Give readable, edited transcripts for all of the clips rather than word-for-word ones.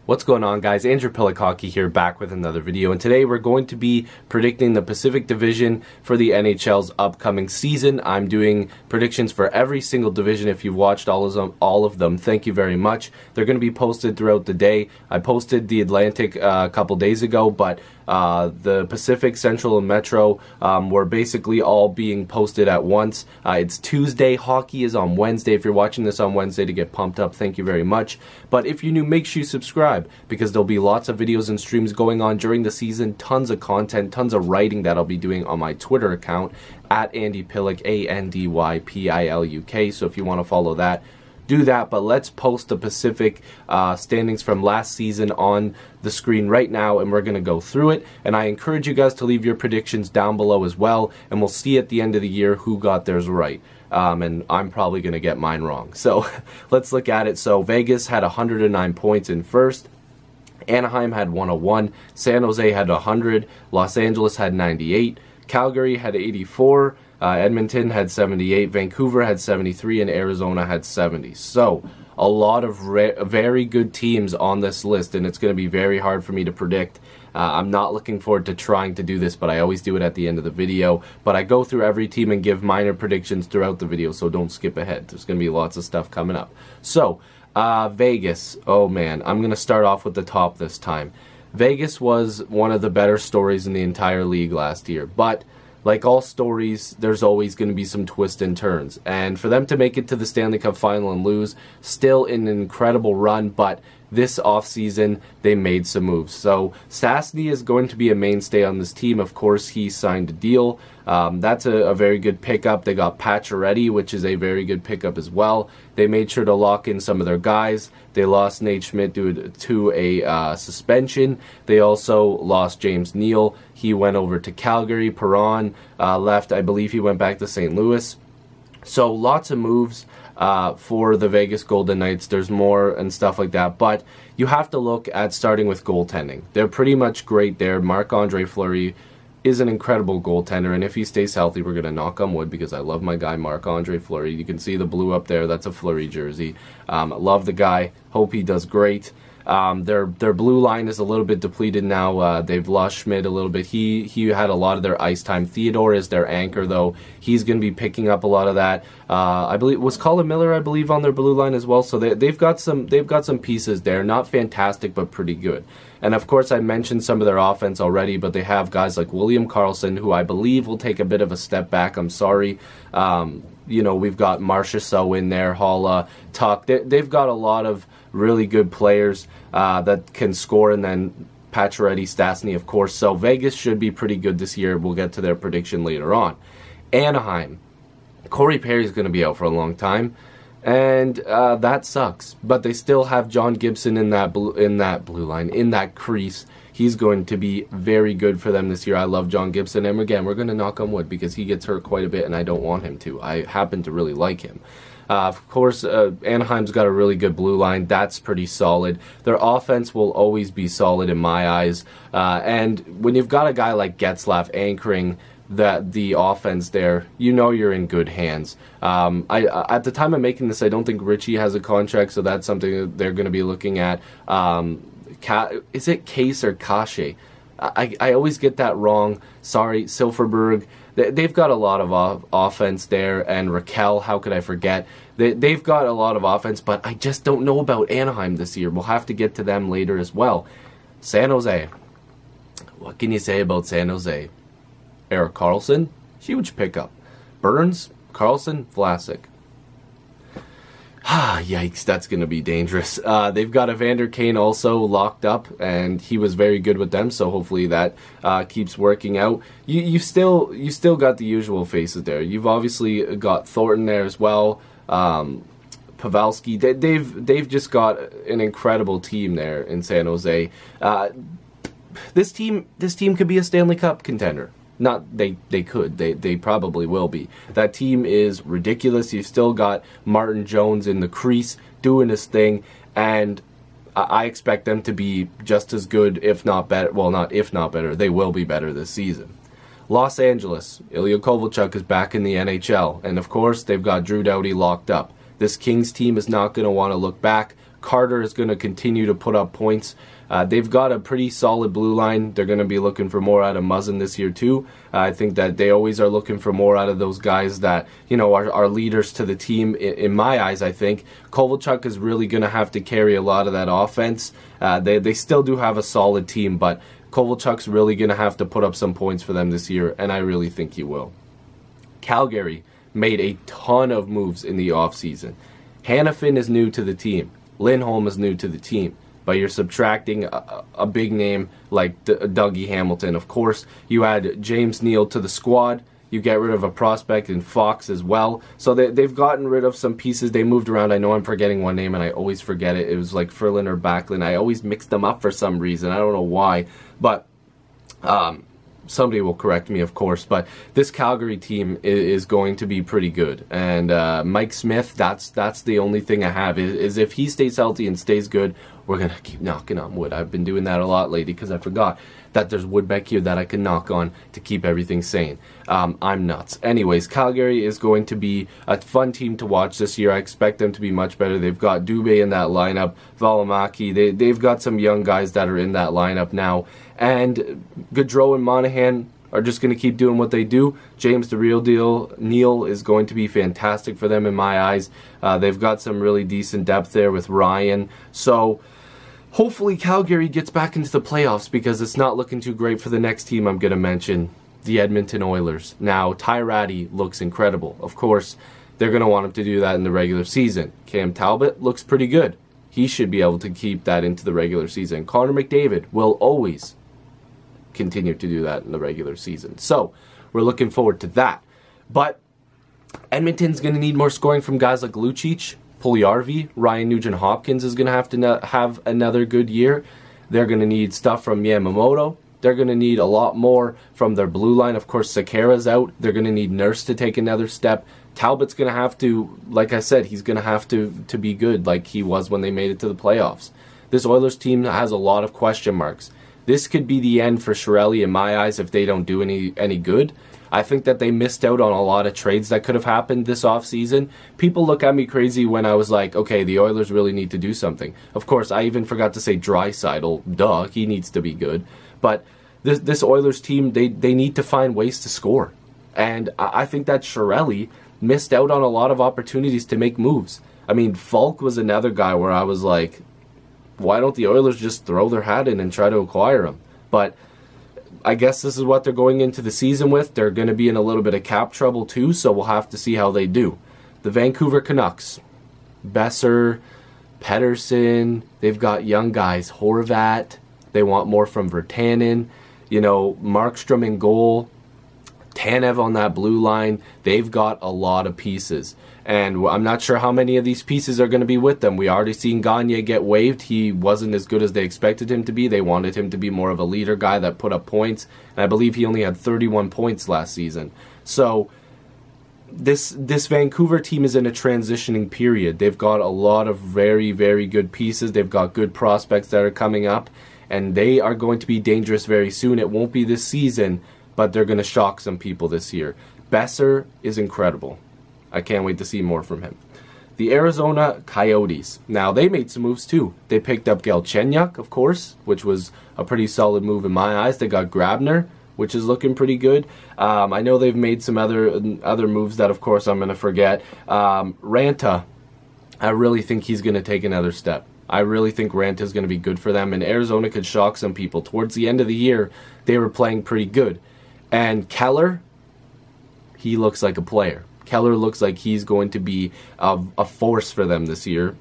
What's going on, guys? Andrew Piluk Hockey here, back with another video, and today we're going to be predicting the Pacific Division for the NHL's upcoming season. I'm doing predictions for every single division. If you've watched all of them, thank you very much. They're going to be posted throughout the day. I posted the Atlantic a couple days ago, but the Pacific, Central, and Metro were basically all being posted at once. It's Tuesday. Hockey is on Wednesday. If you're watching this on Wednesday to get pumped up, thank you very much. But if you're new, make sure you subscribe, because there'll be lots of videos and streams going on during the season, tons of content, tons of writing that I'll be doing on my Twitter account, at Andy Piluk, ANDYPILUK. So if you want to follow that, do that. But let's post the Pacific standings from last season on the screen right now, and we're going to go through it. And I encourage you guys to leave your predictions down below as well, and we'll see at the end of the year who got theirs right. And I'm probably going to get mine wrong. So let's look at it. So Vegas had 109 points in first. Anaheim had 101. San Jose had 100. Los Angeles had 98. Calgary had 84. Edmonton had 78. Vancouver had 73. And Arizona had 70. So a lot of very good teams on this list, and it's going to be very hard for me to predict. I'm not looking forward to trying to do this, but I always do it at the end of the video. But I go through every team and give minor predictions throughout the video, so don't skip ahead. There's going to be lots of stuff coming up. So, Vegas. Oh, man. I'm going to start off with the top this time. Vegas was one of the better stories in the entire league last year, but like all stories, there's always going to be some twists and turns. And for them to make it to the Stanley Cup final and lose, still an incredible run, but this offseason, they made some moves. So Stastny is going to be a mainstay on this team. Of course, he signed a deal. That's a very good pickup. They got Pacioretty, which is a very good pickup as well. They made sure to lock in some of their guys. They lost Nate Schmidt due to a suspension. They also lost James Neal. He went over to Calgary. Perron left. I believe he went back to St. Louis. So lots of moves for the Vegas Golden Knights. There's more and stuff like that, but you have to look at starting with goaltending. They're pretty much great there. Marc-Andre Fleury is an incredible goaltender, and if he stays healthy, we're going to knock on wood, because I love my guy Marc-Andre Fleury. You can see the blue up there. That's a Fleury jersey. Love the guy. Hope he does great. Their blue line is a little bit depleted now. They've lost Schmidt a little bit. He had a lot of their ice time. Theodore is their anchor, though. He's going to be picking up a lot of that. I believe was Colin Miller, I believe, on their blue line as well. So they've got some pieces there. Not fantastic, but pretty good. And of course, I mentioned some of their offense already, but they have guys like William Karlsson, who I believe will take a bit of a step back. I'm sorry. You know, we've got Marcia So in there, Halla, Tuck. They've got a lot of really good players that can score, and then Pacioretty, Stastny, of course. So Vegas should be pretty good this year. We'll get to their prediction later on. Anaheim. Corey Perry's going to be out for a long time, and that sucks. But they still have John Gibson in that blue line, in that crease. He's going to be very good for them this year. I love John Gibson, and again, we're going to knock on wood, because he gets hurt quite a bit, and I don't want him to. I happen to really like him. Of course, Anaheim's got a really good blue line. That's pretty solid. Their offense will always be solid in my eyes. And when you've got a guy like Getzlaf anchoring the offense there, you know you're in good hands. At the time of making this, I don't think Richie has a contract, so that's something that they're going to be looking at. Is it Case or Kache? I always get that wrong. Sorry, Silverberg. They've got a lot of offense there, and Raquel, how could I forget? They've got a lot of offense, but I just don't know about Anaheim this year. We'll have to get to them later as well. San Jose. What can you say about San Jose? Erik Karlsson, huge pickup. Burns, Karlsson, Vlasic. Yikes, that's going to be dangerous. They've got Evander Kane also locked up, and he was very good with them, so hopefully that keeps working out. You still got the usual faces there. You've obviously got Thornton there as well. Pavelski. They've just got an incredible team there in San Jose. This team could be a Stanley Cup contender. Not they could. They probably will be. That team is ridiculous. You've still got Martin Jones in the crease doing his thing, and I expect them to be just as good, if not better. Well, not if not better. They will be better this season. Los Angeles. Ilya Kovalchuk is back in the NHL, and of course they've got Drew Doughty locked up. This Kings team is not going to want to look back. Carter is going to continue to put up points. They've got a pretty solid blue line. They're going to be looking for more out of Muzzin this year too. I think that they always are looking for more out of those guys that, you know, are leaders to the team. In my eyes, I think Kovalchuk is really going to have to carry a lot of that offense. They still do have a solid team, but Kovalchuk's really going to have to put up some points for them this year, and I really think he will. Calgary made a ton of moves in the offseason. Hanifin is new to the team. Lindholm is new to the team. But you're subtracting a big name like Dougie Hamilton. Of course, you add James Neal to the squad. You get rid of a prospect in Fox as well. So they've gotten rid of some pieces. They moved around. I know I'm forgetting one name, and I always forget it. It was like Ferlin or Backlund. I always mix them up for some reason. I don't know why. But somebody will correct me, of course. But this Calgary team is going to be pretty good. And Mike Smith, that's the only thing I have. Is if he stays healthy and stays good, we're going to keep knocking on wood. I've been doing that a lot lately because I forgot that there's wood back here that I can knock on to keep everything sane. I'm nuts. Anyways, Calgary is going to be a fun team to watch this year. I expect them to be much better. They've got Dubé in that lineup, Valimaki. They've got some young guys that are in that lineup now. And Gaudreau and Monahan are just going to keep doing what they do. James, the real deal, Neal is going to be fantastic for them in my eyes. They've got some really decent depth there with Ryan. So hopefully Calgary gets back into the playoffs because it's not looking too great for the next team I'm going to mention, the Edmonton Oilers. Now, Ty Rattie looks incredible. Of course, they're going to want him to do that in the regular season. Cam Talbot looks pretty good. He should be able to keep that into the regular season. Connor McDavid will always continue to do that in the regular season. So we're looking forward to that. But Edmonton's going to need more scoring from guys like Lucic, Puljujarvi. Ryan Nugent-Hopkins is going to have have another good year. They're going to need stuff from Yamamoto. They're going to need a lot more from their blue line. Of course, Sekera's out. They're going to need Nurse to take another step. Talbot's going to have to, like I said, he's going to have to be good like he was when they made it to the playoffs. This Oilers team has a lot of question marks. This could be the end for Chiarelli in my eyes if they don't do any good. I think that they missed out on a lot of trades that could have happened this offseason. People look at me crazy when I was like, okay, the Oilers really need to do something. Of course, I even forgot to say Draisaitl. Duh, he needs to be good. But this Oilers team, they need to find ways to score. And I think that Chiarelli missed out on a lot of opportunities to make moves. I mean, Falk was another guy where I was like, why don't the Oilers just throw their hat in and try to acquire him? But I guess this is what they're going into the season with. They're going to be in a little bit of cap trouble too, so we'll have to see how they do. The Vancouver Canucks, Besser, Pettersson, they've got young guys, Horvat. They want more from Virtanen. You know, Markstrom in goal, Tanev on that blue line. They've got a lot of pieces. And I'm not sure how many of these pieces are going to be with them. We already seen Gagne get waived. He wasn't as good as they expected him to be. They wanted him to be more of a leader guy that put up points. And I believe he only had 31 points last season. So this Vancouver team is in a transitioning period. They've got a lot of very, very good pieces. They've got good prospects that are coming up. And they are going to be dangerous very soon. It won't be this season, but they're going to shock some people this year. Besser is incredible. I can't wait to see more from him. The Arizona Coyotes. Now, they made some moves too. They picked up Galchenyuk, of course, which was a pretty solid move in my eyes. They got Grabner, which is looking pretty good. I know they've made some other moves that, of course, I'm going to forget. Ranta, I really think he's going to take another step. I really think Ranta is going to be good for them, and Arizona could shock some people. Towards the end of the year, they were playing pretty good. And Keller, he looks like a player. Keller looks like he's going to be a force for them this year.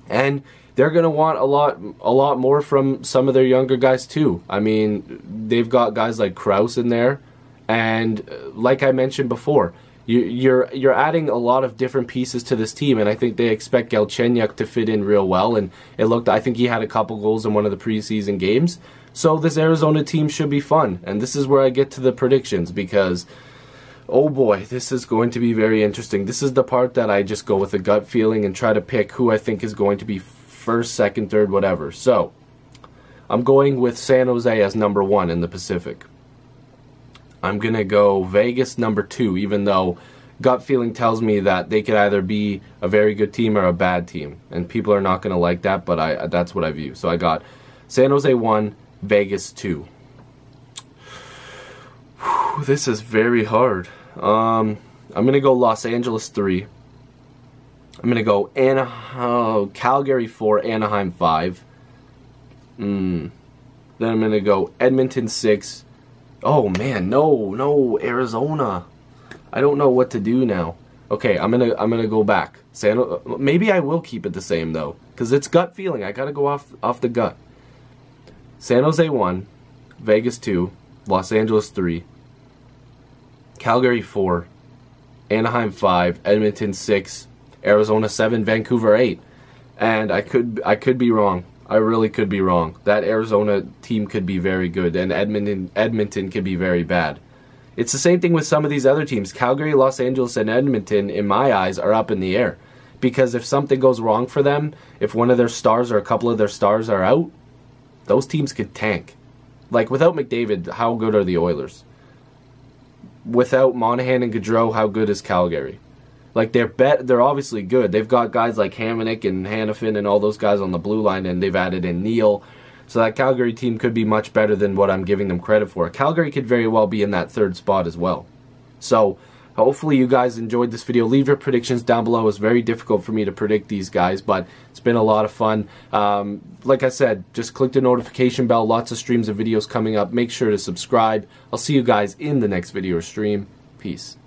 And they're going to want a lot more from some of their younger guys too. I mean, they've got guys like Krause in there. And like I mentioned before, you're adding a lot of different pieces to this team, and I think they expect Galchenyuk to fit in real well. And I think he had a couple goals in one of the preseason games. So this Arizona team should be fun. And this is where I get to the predictions because, oh boy, this is going to be very interesting. This is the part that I just go with a gut feeling and try to pick who I think is going to be first, second, third, whatever. So I'm going with San Jose as number 1 in the Pacific. I'm going to go Vegas number 2, even though gut feeling tells me that they could either be a very good team or a bad team, and people are not going to like that, but that's what I view. So I got San Jose 1, Vegas 2. Whew, this is very hard. I'm going to go Los Angeles 3. I'm going to go Calgary 4, Anaheim 5. Then I'm going to go Edmonton 6. Oh man, no, Arizona. I don't know what to do now. Okay, I'm gonna go back. Maybe I will keep it the same though, because it's gut feeling. I gotta go off the gut. San Jose 1, Vegas 2, Los Angeles 3, Calgary 4, Anaheim 5, Edmonton 6, Arizona 7, Vancouver 8. And I could be wrong. I really could be wrong. That Arizona team could be very good, and Edmonton could be very bad. It's the same thing with some of these other teams. Calgary, Los Angeles, and Edmonton, in my eyes, are up in the air. Because if something goes wrong for them, if one of their stars or a couple of their stars are out, those teams could tank. Like, without McDavid, how good are the Oilers? Without Monahan and Gaudreau, how good is Calgary? Like, they're obviously good. They've got guys like Hamonic and Hanifin and all those guys on the blue line, and they've added in Neal. So that Calgary team could be much better than what I'm giving them credit for. Calgary could very well be in that third spot as well. So, hopefully you guys enjoyed this video. Leave your predictions down below. It was very difficult for me to predict these guys, but it's been a lot of fun. Like I said, just click the notification bell. Lots of streams of videos coming up. Make sure to subscribe. I'll see you guys in the next video or stream. Peace.